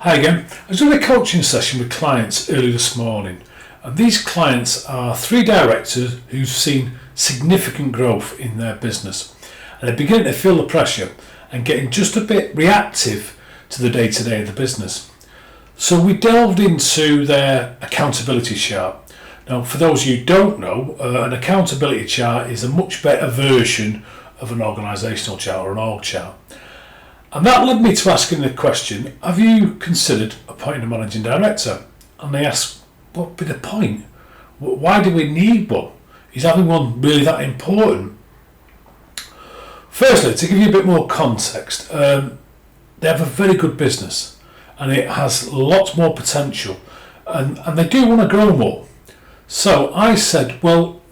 Hi again. I was doing a coaching session with clients early this morning, and these clients are three directors who've seen significant growth in their business, and they're beginning to feel the pressure and getting just a bit reactive to the day-to-day of the business. So we delved into their accountability chart. Now, for those of you who don't know, an accountability chart is a much better version of an organisational chart or an org chart. And that led me to asking the question, have you considered appointing a managing director? And they asked, what would be the point? Why do we need one? Is having one really that important? Firstly, to give you a bit more context, they have a very good business and it has lots more potential and they do want to grow more. So I said, well,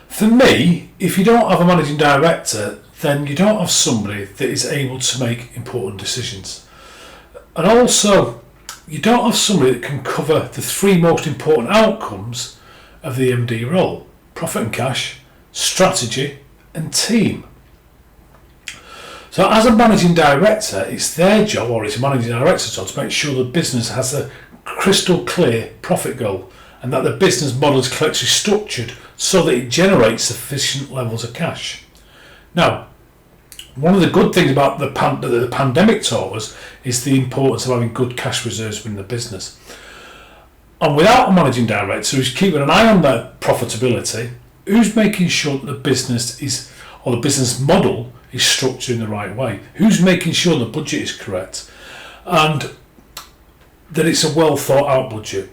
for me, if you don't have a managing director, then you don't have somebody that is able to make important decisions. And also, you don't have somebody that can cover the three most important outcomes of the MD role: profit and cash, strategy, and team. So as a managing director, it's their job, or it's a managing director's job, to make sure the business has a crystal clear profit goal and that the business model is correctly structured so that it generates sufficient levels of cash. Now, one of the good things about the pandemic taught us is the importance of having good cash reserves within the business. And without a managing director who's keeping an eye on their profitability, who's making sure that the business is, or the business model is structured in the right way? Who's making sure the budget is correct and that it's a well thought out budget?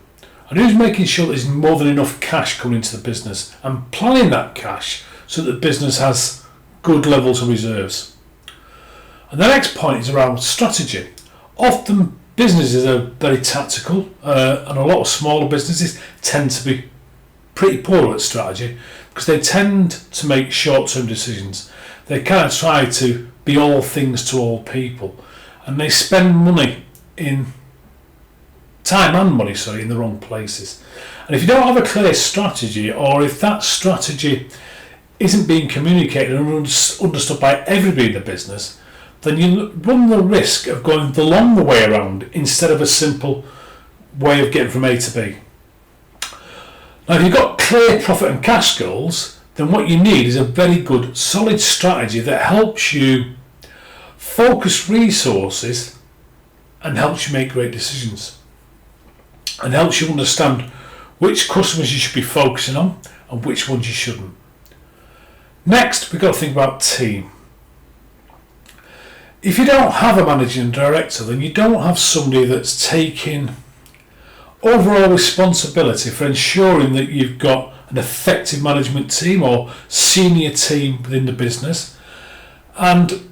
And who's making sure there's more than enough cash coming into the business and planning that cash so that the business has good levels of reserves? And the next point is around strategy. Often businesses are very tactical and a lot of smaller businesses tend to be pretty poor at strategy because they tend to make short-term decisions. They kind of try to be all things to all people and they spend money in time and money, in the wrong places. And if you don't have a clear strategy, or if that strategy isn't being communicated and understood by everybody in the business, then you run the risk of going the long way around instead of a simple way of getting from A to B. Now, if you've got clear profit and cash goals, then what you need is a very good, solid strategy that helps you focus resources and helps you make great decisions and helps you understand which customers you should be focusing on and which ones you shouldn't. Next, we've got to think about team. If you don't have a managing director, then you don't have somebody that's taking overall responsibility for ensuring that you've got an effective management team or senior team within the business. And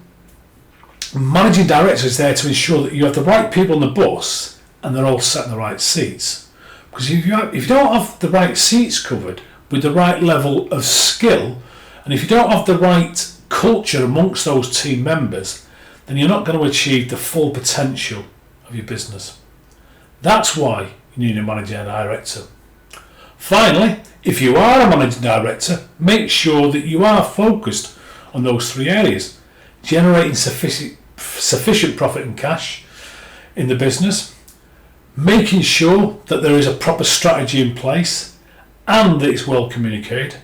managing director is there to ensure that you have the right people on the bus and they're all sat in the right seats. Because if you don't have the right seats covered with the right level of skill, and if you don't have the right culture amongst those team members, then you're not going to achieve the full potential of your business. That's why you need a managing director. Finally, if you are a managing director, make sure that you are focused on those three areas: generating sufficient profit and cash in the business, making sure that there is a proper strategy in place and that it's well communicated,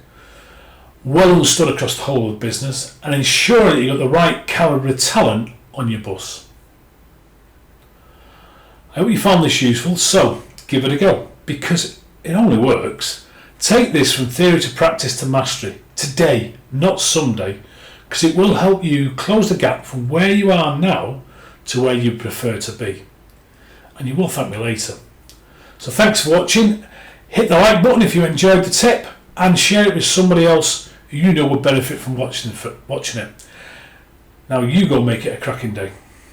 well understood across the whole of the business, and ensuring that you've got the right calibre of talent on your bus. I hope you found this useful, so give it a go, because it only works. Take this from theory to practice to mastery, today, not someday, because it will help you close the gap from where you are now to where you prefer to be. And you will thank me later. So thanks for watching. Hit the like button if you enjoyed the tip and share it with somebody else who you know would benefit from watching it. Now you go make it a cracking day.